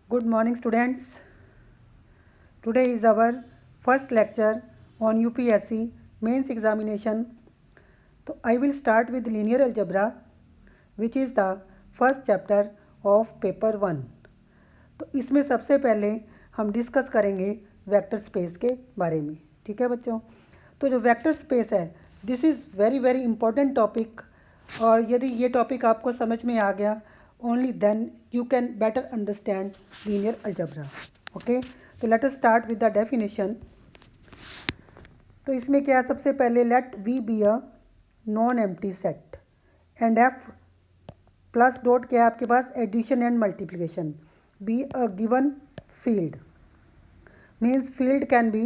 Good morning, students. Today is our first lecture on UPSC mains examination. So I will start with linear algebra, which is the first chapter of paper 1. तो इसमें सबसे पहले हम discuss करेंगे vector space के बारे में. ठीक है बच्चों. तो जो वेक्टर स्पेस है, this is very very important topic. और यदि ये टॉपिक आपको समझ में आ गया, only then you can better understand linear algebra. Okay, तो let us start with the definition. तो इसमें क्या है, सबसे पहले let V be a non empty set and F plus dot क्या है आपके पास, addition and multiplication, be a given field. Means field can be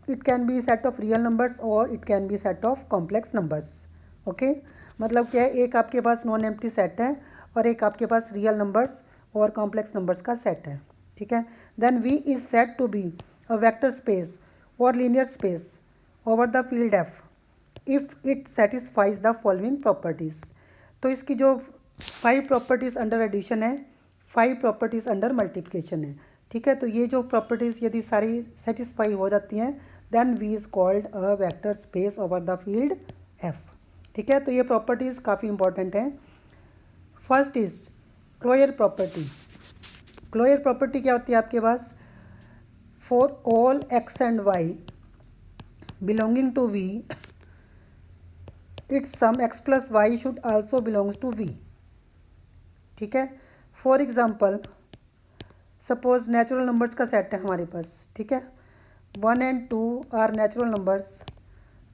it can be set of real numbers or it can be set of complex numbers. Okay, मतलब क्या है, एक आपके पास non empty set है और एक आपके पास रियल नंबर्स और कॉम्प्लेक्स नंबर्स का सेट है. ठीक है. Then V is set to be a vector space और linear space over the field F if it satisfies the following properties. तो इसकी जो 5 प्रॉपर्टीज़ अंडर एडिशन है, 5 प्रॉपर्टीज़ अंडर मल्टीप्लिकेशन है. ठीक है. तो ये जो प्रॉपर्टीज़ यदि सारी सेटिस्फाई हो जाती हैं, then V is called a vector space over the field F. ठीक है. तो ये प्रॉपर्टीज़ काफ़ी इंपॉर्टेंट हैं. First is closure property. Closure property क्या होती है आपके पास, for all x and y belonging to V it's sum x plus y should also belongs to V. ठीक है. For example, suppose natural numbers का सेट है हमारे पास. ठीक है. 1 and 2 are natural numbers,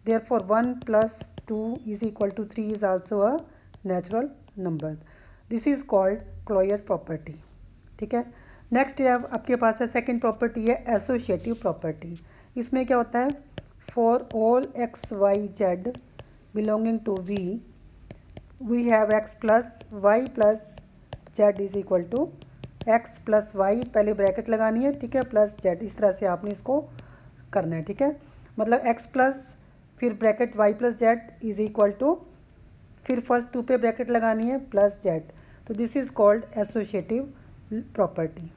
therefore 1 plus 2 is equal to 3 is also a natural number. This is called closure property. ठीक है. नेक्स्ट है आपके पास है सेकेंड प्रॉपर्टी है एसोसिएटिव प्रॉपर्टी. इसमें क्या होता है, for all x y z belonging to V have x plus y plus z is equal to x plus y, पहले ब्रैकेट लगानी है. ठीक है. प्लस जेड, इस तरह से आपने इसको करना है. ठीक है. मतलब एक्स प्लस फिर bracket y plus z is equal to, फिर फर्स्ट 2 पे ब्रैकेट लगानी है प्लस जेड. तो this is called associative property.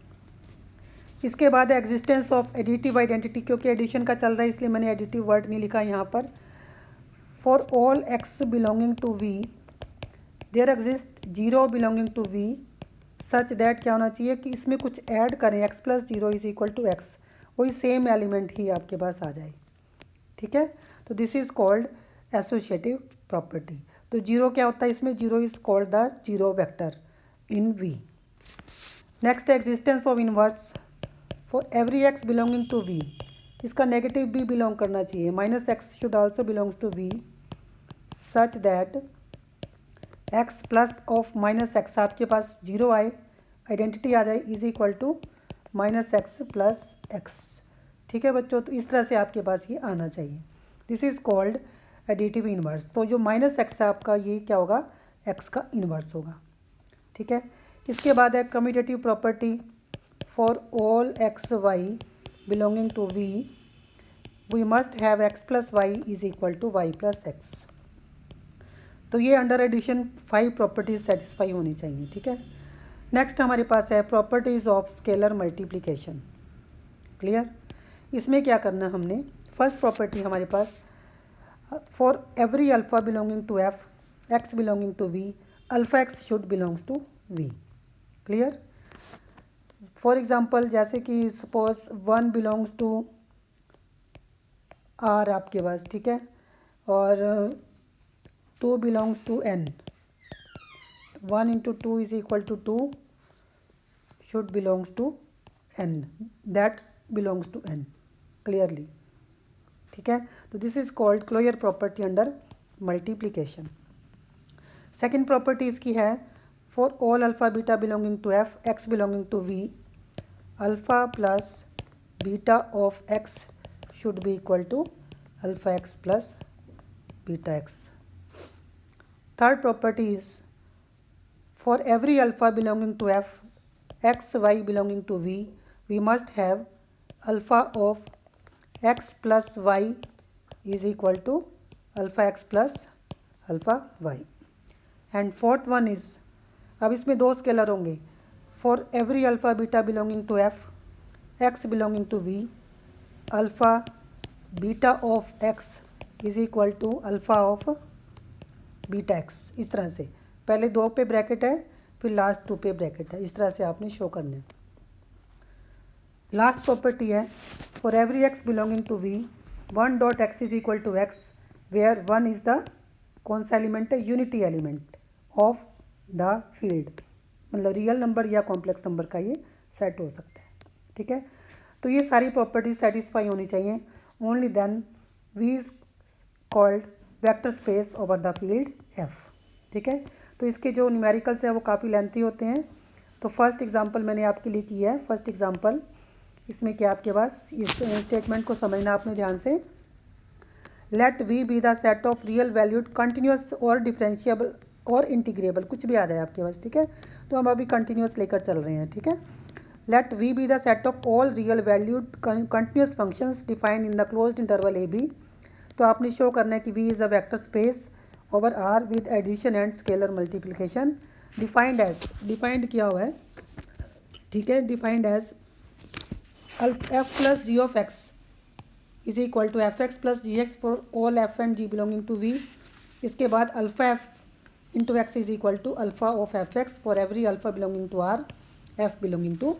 इसके बाद एग्जिस्टेंस ऑफ एडिटिव आइडेंटिटी. क्योंकि एडिशन का चल रहा है इसलिए मैंने एडिटिव वर्ड नहीं लिखा यहाँ पर. For all x belonging to V there exist 0 belonging to V such that क्या होना चाहिए कि इसमें कुछ ऐड करें, x plus 0 is equal to x, वही सेम एलिमेंट ही आपके पास आ जाए. ठीक है. तो this is called associative property. तो 0 क्या होता है इसमें, 0 is called the 0 vector in V. Next existence of inverse. For every x belonging to V, इसका नेगेटिव भी बिलोंग करना चाहिए. Minus x should also belongs to V such that x plus of minus x आपके पास 0 आए, identity आ जाए, is equal to minus x plus x. ठीक है बच्चों. तो इस तरह से आपके पास ये आना चाहिए. This is called additive inverse. तो जो माइनस एक्स है आपका, ये क्या होगा, एक्स का इनवर्स होगा. ठीक है. इसके बाद है commutative property. For all x y belonging to V must have x plus y is equal to y plus x. तो ये अंडर एडिशन 5 प्रॉपर्टीज सेटिस्फाई होनी चाहिए. ठीक है. नेक्स्ट हमारे पास है properties of scalar multiplication. Clear. इसमें क्या करना है हमने, फर्स्ट प्रॉपर्टी हमारे पास, for every alpha belonging to F x belonging to V alpha x should belongs to V. Clear. For example जैसे कि सपोज 1 बिलोंग्स टू आर आपके पास. ठीक है. और 2 belongs to n. 1 into 2 is equal to 2 should belongs to n. That belongs to n clearly. ठीक है. तो this is called closure property under multiplication. Second property इसकी है, for all alpha beta belonging to F x belonging to V alpha plus beta of x should be equal to alpha x plus beta x. Third property is, for every alpha belonging to f, x, y belonging to we must have alpha of x plus y is equal to alpha x plus alpha y. And fourth one is, अब इसमें दो scalar होंगे, for every alpha beta belonging to F, x belonging to V, alpha beta of x is equal to alpha of beta x. इस तरह से पहले 2 पे bracket है, फिर लास्ट 2 पे ब्रैकेट है, इस तरह से आपने शो करना है। लास्ट प्रॉपर्टी है, for every x belonging to V, 1 dot x is equal to x where 1 is the कौन सा एलिमेंट है, unity element of the field, मतलब रियल नंबर या कॉम्प्लेक्स नंबर का ये सेट हो सकता है। ठीक है, तो ये सारी प्रॉपर्टीज सेटिस्फाई होनी चाहिए, only then V is called vector space over the field F. ठीक है, तो इसके जो न्यूमेरिकल्स हैं वो काफ़ी लेंथी होते हैं। तो फर्स्ट एग्जांपल मैंने आपके लिए की है। फर्स्ट एग्जांपल इसमें क्या आपके पास, इस स्टेटमेंट को समझना आपने ध्यान से। Let V be the set of real valued continuous और डिफरेंशिएबल और इंटीग्रेबल, कुछ भी आ जाए आपके पास। ठीक है, तो हम अभी कंटिन्यूस लेकर चल रहे हैं। ठीक है, let V be the set of all real valued continuous functions defined in the closed interval a b. तो आपने शो करना है कि V is a vector space over R with addition and scalar multiplication. Defined as, defined किया हुआ है। ठीक है, defined as f plus g of x is equal to F x plus g x for all f and g belonging to we. इसके बाद alpha f into x is equal to alpha of f x for every alpha belonging to R, f belonging to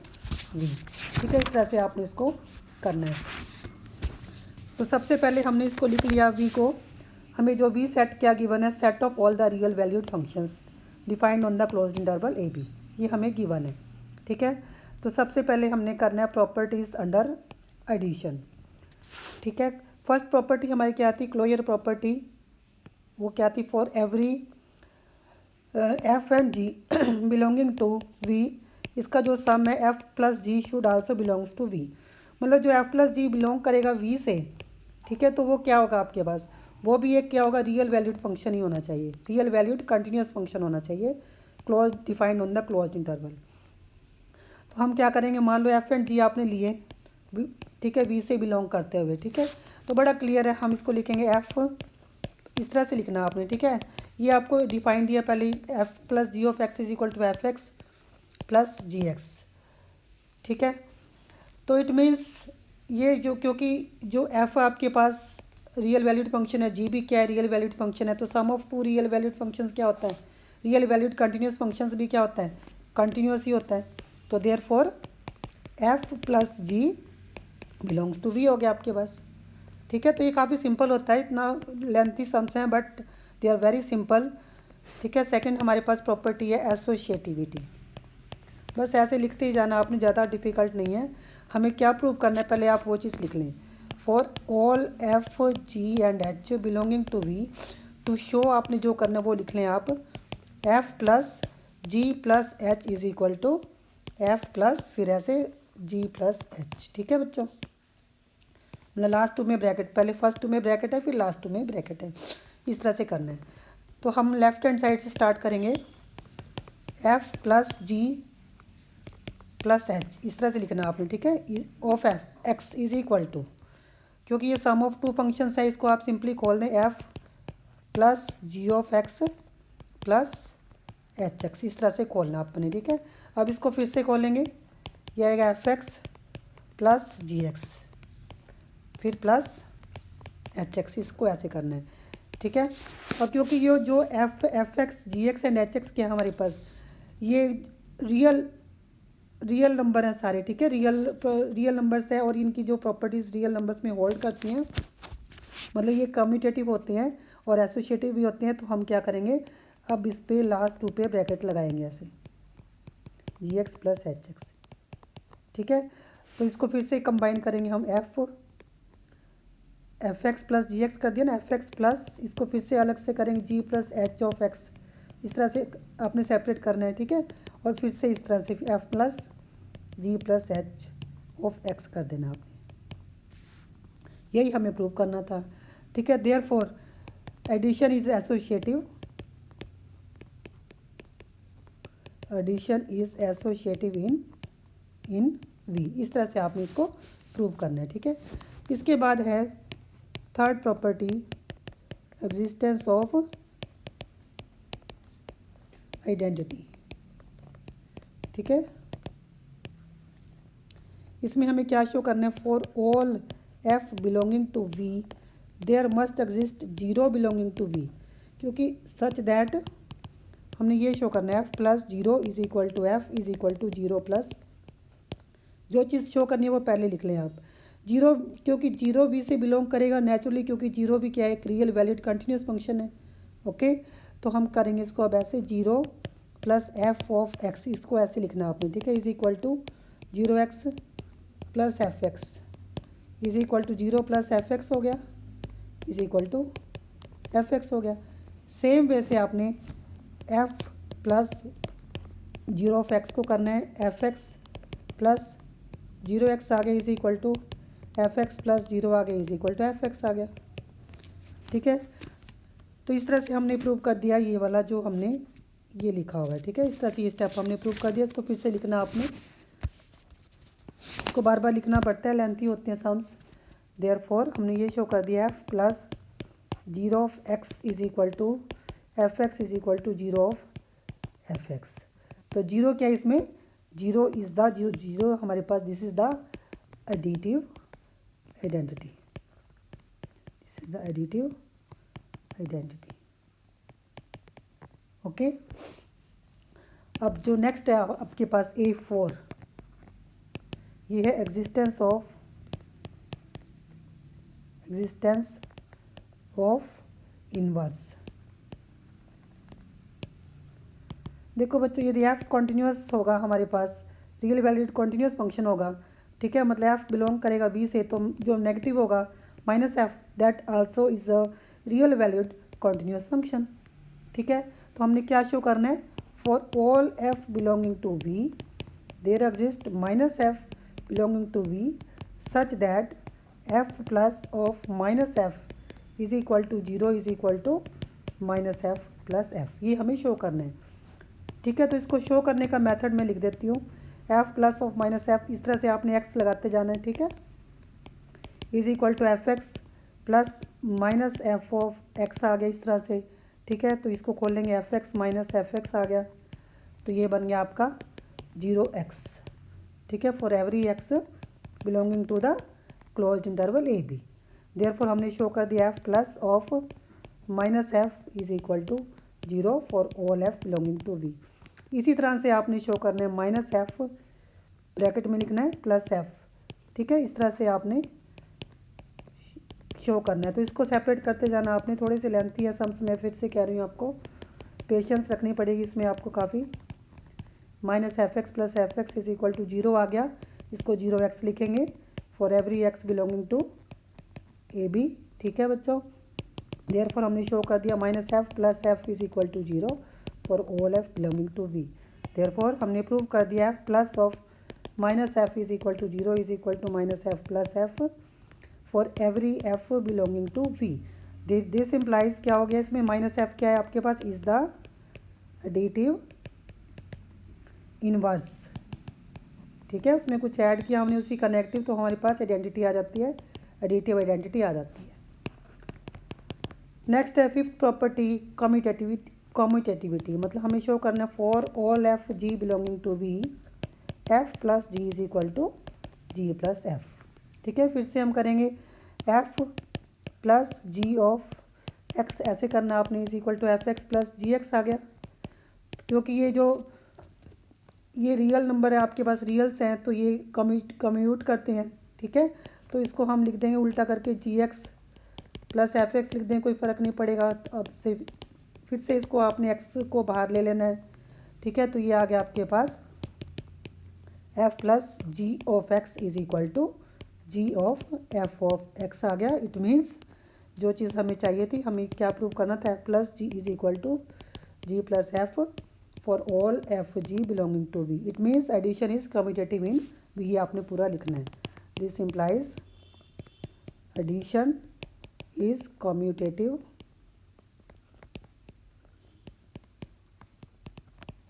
V. ठीक है, इस तरह से आपने इसको करना है। तो सबसे पहले हमने इसको लिख लिया वी को, हमें जो वी सेट क्या गिवन है, set of all the real valued functions defined on the closed interval a b, ये हमें गिवन है। ठीक है, तो सबसे पहले हमने करना है प्रॉपर्टीज़ अंडर एडिशन। ठीक है, फर्स्ट प्रॉपर्टी हमारी क्या आती, क्लोजर प्रॉपर्टी। वो क्या थी, for every f and g belonging to V, इसका जो सम है f plus g should also belongs to V. मतलब जो एफ प्लस जी बिलोंग करेगा वी से, ठीक है, तो वो क्या होगा आपके पास, वो भी एक क्या होगा, रियल वैल्यूड फंक्शन ही होना चाहिए, रियल वैल्यूड कंटिन्यूस फंक्शन होना चाहिए, close defined on the closed interval. तो हम क्या करेंगे, मान लो एफ एंड जी आपने लिए, ठीक है, वी से बिलोंग करते हुए। ठीक है, तो बड़ा क्लियर है, हम इसको लिखेंगे एफ, इस तरह से लिखना आपने। ठीक है, ये आपको डिफाइन दिया पहले, f plus g of x is equal to F x plus g x. ठीक है, तो इट मीन्स ये जो, क्योंकि जो एफ आपके पास रियल वैल्यूड फंक्शन है, जी भी क्या है, रियल वैल्यूड फंक्शन है, तो sum of two real valued functions क्या होता है, रियल वैल्यूड कंटिन्यूस फंक्शंस भी क्या होता है, कंटिन्यूस ही होता है। तो therefore f plus g belongs to V हो गया आपके पास। ठीक है, तो ये काफ़ी सिंपल होता है, इतना लेंथी सम्स हैं but they are very simple. ठीक है, सेकंड हमारे पास प्रॉपर्टी है एसोशिएटिविटी। बस ऐसे लिखते ही जाना आपने, ज़्यादा डिफ़िकल्ट नहीं है। हमें क्या प्रूव करना है, पहले आप वो चीज़ लिख लें, for all f g and h belonging to V, to show आपने जो करना है वो लिख लें आप, f plus g plus h is equal to f plus फिर ऐसे जी प्लस एच। ठीक है बच्चों, मतलब लास्ट 2 में ब्रैकेट, पहले फर्स्ट 2 में ब्रैकेट है, फिर लास्ट 2 में ब्रैकेट है, इस तरह से करना है। तो हम लेफ्ट हैंड साइड से स्टार्ट करेंगे, f plus g plus h, इस तरह से लिखना आपने। ठीक है, of f x is equal to, क्योंकि ये सम ऑफ टू फंक्शंस है, इसको आप सिंपली खोल दें, f plus g of x plus h x, इस तरह से खोलना आपने। ठीक है, अब इसको फिर से खोलेंगे, यह आएगा F x plus g x फिर प्लस एच एक्स, इसको ऐसे करना है। ठीक है, और क्योंकि ये जो f x g x and h x के हमारे पास ये रियल नंबर हैं सारे। ठीक है, रियल नंबर्स है और इनकी जो प्रॉपर्टीज़ रियल नंबर्स में होल्ड करती हैं, मतलब ये कम्यूटेटिव होते हैं और एसोसिएटिव भी होते हैं। तो हम क्या करेंगे, अब इस पे लास्ट 2 पे ब्रैकेट लगाएंगे ऐसे, जी एक्स प्लस एच एक्स। ठीक है, तो इसको फिर से कंबाइन करेंगे हम, F x plus g x कर दिया ना, एफ एक्स प्लस इसको फिर से अलग से करेंगे, जी प्लस एच ऑफ एक्स, इस तरह से आपने सेपरेट करना है। ठीक है, और फिर से इस तरह से f plus g plus h of x कर देना आपने, यही हमें प्रूव करना था। ठीक है, therefore addition is associative, addition is associative in V, इस तरह से आपने इसको प्रूव करना है। ठीक है, इसके बाद है third property, existence of identity. ठीक है। इसमें हमें क्या शो करना है, for all f belonging to V there must exist zero belonging to V, क्योंकि सच दैट हमने ये शो करना है f plus zero is equal to f is equal to zero plus, जो चीज़ शो करनी है वो पहले लिख लें आप। जीरो, क्योंकि जीरो वी से बिलोंग करेगा नेचुरली, क्योंकि जीरो भी क्या है, एक रियल वैलिड कंटिन्यूस फंक्शन है। ओके, तो हम करेंगे इसको अब ऐसे, zero plus f of x, इसको ऐसे लिखना आपने, ठीक है, is equal to zero x plus f x is equal to zero plus f x हो गया, is equal to F x हो गया। सेम वे से आपने f plus zero of x को करना है f x plus zero x आ गया is equal to F x plus zero आ गया is equal to F x आ गया, ठीक है। तो इस तरह से हमने प्रूव कर दिया ये वाला जो हमने ये लिखा हुआ है, ठीक है। इस तरह से ये स्टेप हमने प्रूव कर दिया। इसको फिर से लिखना आपने, इसको बार बार लिखना पड़ता है, लेंथी होते हैं सम्स। देयरफॉर हमने ये शो कर दिया f plus zero of x is equal to F x is equal to zero of f x. तो जीरो क्या है इसमें, जीरो इज़ द जीरो हमारे पास, this is the additive identity, this is the additive identity. Okay, अब जो next है आपके पास A4, ये है एग्जिस्टेंस ऑफ इनवर्स। देखो बच्चों, यदि एफ कॉन्टिन्यूस होगा हमारे पास, रियल वैलिड कॉन्टिन्यूस फंक्शन होगा, ठीक है, मतलब एफ बिलोंग करेगा बी से, तो जो नेगेटिव होगा minus f, that also is a real valid continuous function, ठीक है। तो हमने क्या शो करना है, for all f belonging to V there exist minus f belonging to V such that f plus of minus f is equal to zero is equal to minus f plus f, ये हमें show करना है, ठीक है। तो इसको show करने का मेथड मैं लिख देती हूँ, F plus of minus F, इस तरह से आपने एक्स लगाते जाना है, ठीक है, is equal to F x plus minus f of x आ गया इस तरह से, ठीक है। तो इसको खोलेंगे f x minus f x आ गया, तो ये बन गया आपका जीरो एक्स, ठीक है, for every x belonging to the closed interval a b. Therefore हमने शो कर दिया f plus of minus f is equal to zero for all f belonging to V. इसी तरह से आपने शो करना है माइनस एफ ब्रैकेट में लिखना है प्लस एफ, ठीक है, इस तरह से आपने शो करना है। तो इसको सेपरेट करते जाना आपने, थोड़े से लेंथी है सम्स, मैं फिर से कह रही हूँ आपको पेशेंस रखनी पड़ेगी इसमें आपको काफ़ी। Minus f x plus f x is equal to zero आ गया, इसको जीरो एक्स लिखेंगे for every x belonging to a b, ठीक है बच्चों। देयरफॉर हमने शो कर दिया minus f plus f is equal to zero for all f belonging to b. Therefore हमने प्रूव कर दिया f plus of minus f is equal to zero is equal to minus f plus f for every f belonging to V. This implies क्या हो गया, इसमें minus f क्या है आपके पास, इज द एडिटिव इनवर्स, ठीक है। उसमें कुछ ऐड किया हमने उसी का नेगेटिव, तो हमारे पास आइडेंटिटी आ जाती है, एडिटिव आइडेंटिटी आ जाती है। नेक्स्ट है फिफ्थ प्रॉपर्टी कम्यूटेटिविटी, मतलब हमें शो करना है for all f g belonging to V f plus g is equal to g plus f, ठीक है। फिर से हम करेंगे f plus g of x, ऐसे करना आपने, is equal to F x plus g x आ गया, क्योंकि ये रियल नंबर है आपके पास, रियल्स हैं, तो ये कम्यूट करते हैं, ठीक है। तो इसको हम लिख देंगे उल्टा करके जी एक्स प्लस एफ एक्स लिख दें, कोई फ़र्क नहीं पड़ेगा। अब से फिर से इसको आपने एक्स को बाहर ले लेना है, ठीक है। तो ये आ गया आपके पास f plus g of x is equal to g of f of x आ गया। इट मीन्स जो चीज़ हमें चाहिए थी, हमें क्या प्रूव करना था, f plus g is equal to g plus f for all f g belonging to V. It means addition is commutative in V, आपने पूरा लिखना है। This implies addition is commutative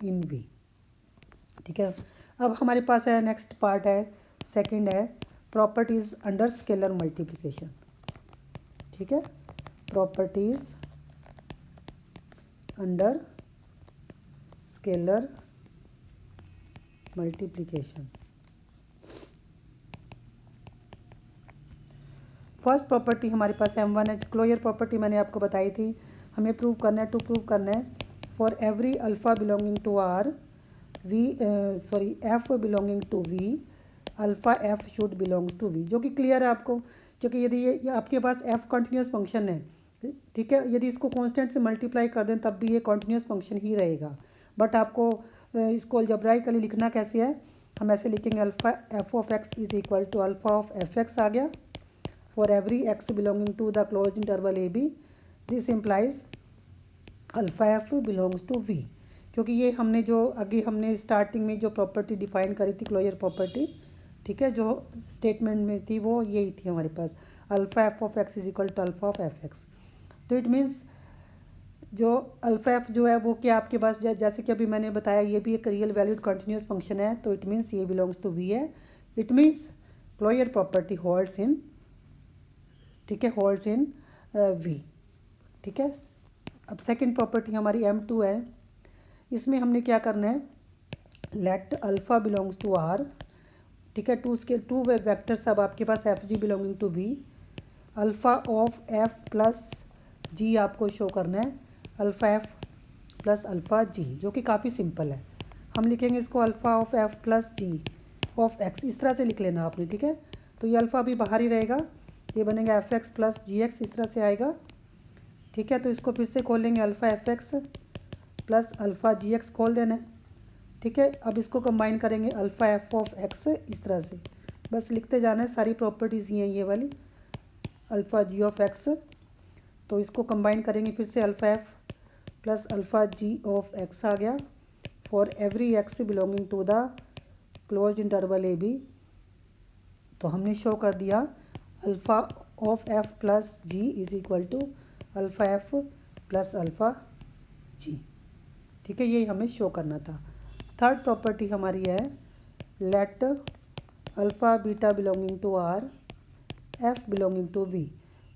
in V, ठीक है। अब हमारे पास है नेक्स्ट पार्ट है, सेकंड है प्रॉपर्टीज अंडर स्केलर मल्टीप्लिकेशन, ठीक है। Properties under scalar multiplication. First property हमारे पास M1 है, क्लोजर प्रॉपर्टी मैंने आपको बताई थी, हमें प्रूव करना है, टू प्रूव करना है for every alpha belonging to R V f belonging to V alpha f should belongs to V, जो कि क्लियर है आपको, क्योंकि यदि ये आपके पास एफ कॉन्टीन्यूस फंक्शन है, ठीक है, यदि इसको कांस्टेंट से मल्टीप्लाई कर दें तब भी ये कॉन्टीन्यूस फंक्शन ही रहेगा। बट आपको इसको अलजेब्राइकली लिखना कैसे है, हम ऐसे लिखेंगे alpha f of x is equal to alpha of f x आ गया for every x belonging to the close interval a b, this implies alpha f belongs to V, क्योंकि ये हमने जो आगे हमने स्टार्टिंग में जो प्रॉपर्टी डिफाइन करी थी क्लोजर प्रॉपर्टी, ठीक है, जो स्टेटमेंट में थी वो यही थी हमारे पास, alpha f of x is equal to alpha of f x. तो इट मीन्स जो अल्फ़ा एफ जो है वो क्या आपके पास जैसे कि अभी मैंने बताया ये भी एक रियल वैल्यूड कंटिन्यूस फंक्शन है, तो इट मीन्स ये बिलोंग्स टू वी है। It means closure property holds in, ठीक है, होल्ड्स इन वी, ठीक है। अब सेकंड प्रॉपर्टी हमारी M2 है, इसमें हमने क्या करना है, let alpha belongs to R, ठीक है, टू वेक्टर्स अब आपके पास f g belonging to b, alpha of f plus g आपको शो करना है, alpha f plus alpha g, जो कि काफ़ी सिंपल है। हम लिखेंगे इसको alpha of f plus g of x, इस तरह से लिख लेना आपने, ठीक है। तो ये अल्फ़ा भी बाहर ही रहेगा, ये बनेगा F x plus g x, इस तरह से आएगा, ठीक है। तो इसको फिर से खोल लेंगे, alpha f x plus alpha g x खोल देना है, ठीक है। अब इसको कंबाइन करेंगे अल्फ़ा एफ ऑफ एक्स, इस तरह से बस लिखते जाना है, सारी प्रॉपर्टीज़ ये हैं ये वाली, अल्फ़ा जी ऑफ एक्स, तो इसको कंबाइन करेंगे फिर से, alpha f plus alpha g of x आ गया for every x belonging to the closed interval a b. तो हमने शो कर दिया alpha of f plus g is equal to alpha f plus alpha g, ठीक है, यही हमें शो करना था। थर्ड प्रॉपर्टी हमारी है let alpha beta belonging to R f belonging to V,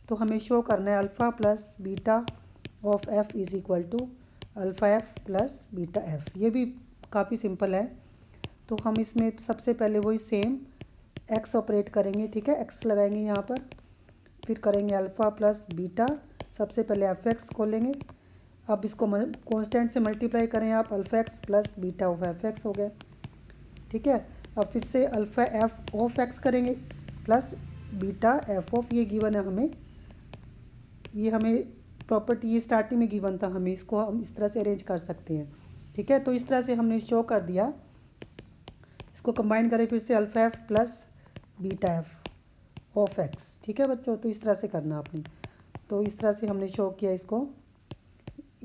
तो हमें शो करना है alpha plus beta of f is equal to alpha f plus beta f, ये भी काफ़ी सिंपल है। तो हम इसमें सबसे पहले वही सेम एक्स ऑपरेट करेंगे, ठीक है, एक्स लगाएंगे यहाँ पर, फिर करेंगे अल्फ़ा प्लस बीटा, सबसे पहले एफ एक्स खोलेंगे, अब इसको कांस्टेंट से मल्टीप्लाई करें आप, alpha x plus beta of f x हो गया, ठीक है। अब फिर से अल्फ़ा एफ ऑफ एक्स करेंगे प्लस बीटा एफ ऑफ, ये गिवन है हमें, ये हमें प्रॉपर्टी ये स्टार्टिंग में गिवन था, हमें इसको हम इस तरह से अरेंज कर सकते हैं, ठीक है। तो इस तरह से हमने शो कर दिया, इसको कंबाइन करें फिर से alpha f plus beta F of x, ठीक है बच्चों, तो इस तरह से करना आपने, तो इस तरह से हमने शो किया इसको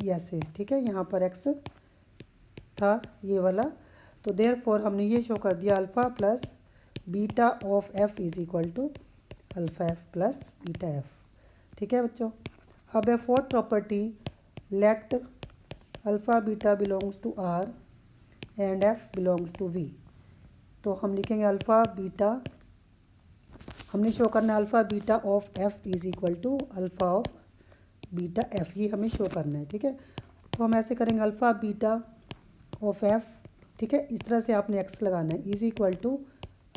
ऐसे, ठीक है, यहाँ पर एक्स था ये वाला, तो देयरफॉर हमने ये शो कर दिया alpha plus beta of f is equal to alpha f plus beta f, ठीक है बच्चों। अब है fourth property let alpha beta belongs to R and f belongs to V, तो हम लिखेंगे अल्फ़ा बीटा, हमने शो करना है alpha beta of f is equal to alpha of beta f, ये हमें शो करना है, ठीक है। तो हम ऐसे करेंगे अल्फ़ा बीटा ऑफ एफ, ठीक है, इस तरह से आपने एक्स लगाना है, is equal to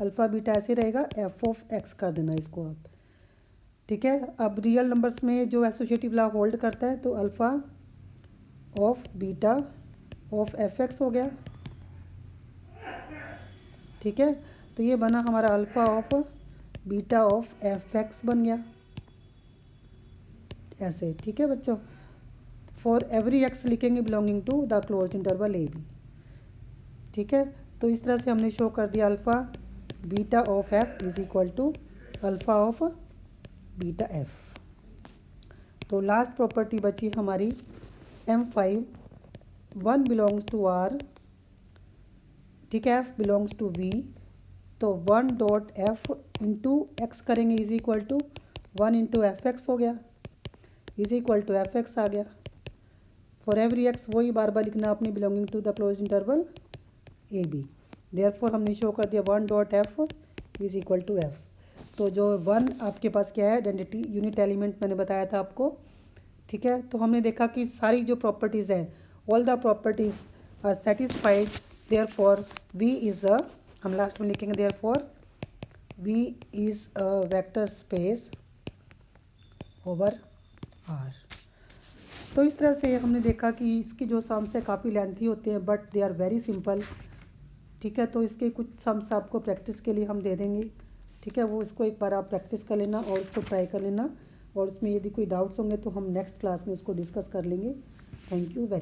alpha beta ऐसे रहेगा, एफ ऑफ एक्स कर देना इसको आप, ठीक है। अब रियल नंबर्स में जो एसोसिएटिव लॉ होल्ड करता है, तो alpha of beta of f x हो गया, ठीक है। तो ये बना हमारा alpha of beta of f x बन गया ऐसे, ठीक है बच्चों। फॉर एवरी एक्स लिखेंगे belonging to the closed interval a b, ठीक है। तो इस तरह से हमने शो कर दिया alpha beta of f is equal to alpha of beta f. तो लास्ट प्रॉपर्टी बची हमारी M5, one belongs to R, ठीक है, एफ बिलोंग्स टू वी, तो one dot f into x करेंगे is equal to one into f x हो गया, is equal to F x आ गया फॉर एवरी एक्स, वही बार बार लिखना आपने belonging to the close interval a b, therefore हमने शो कर दिया one dot f is equal to f. तो जो वन आपके पास क्या है, आइडेंटिटी यूनिट एलिमेंट मैंने बताया था आपको, ठीक है। तो हमने देखा कि सारी जो प्रॉपर्टीज़ हैं, all the properties are satisfied therefore V is a, हम लास्ट में लिखेंगे therefore V is a vector space over R. तो इस तरह से हमने देखा कि इसकी जो सम्स है काफ़ी लेंथी होते हैं but they are very simple. ठीक है, तो इसके कुछ सम्स आपको प्रैक्टिस के लिए हम दे देंगे। ठीक है, वो इसको एक बार आप प्रैक्टिस कर लेना और उसको ट्राई कर लेना, और उसमें यदि कोई डाउट्स होंगे तो हम नेक्स्ट क्लास में उसको डिस्कस कर लेंगे। Thank you very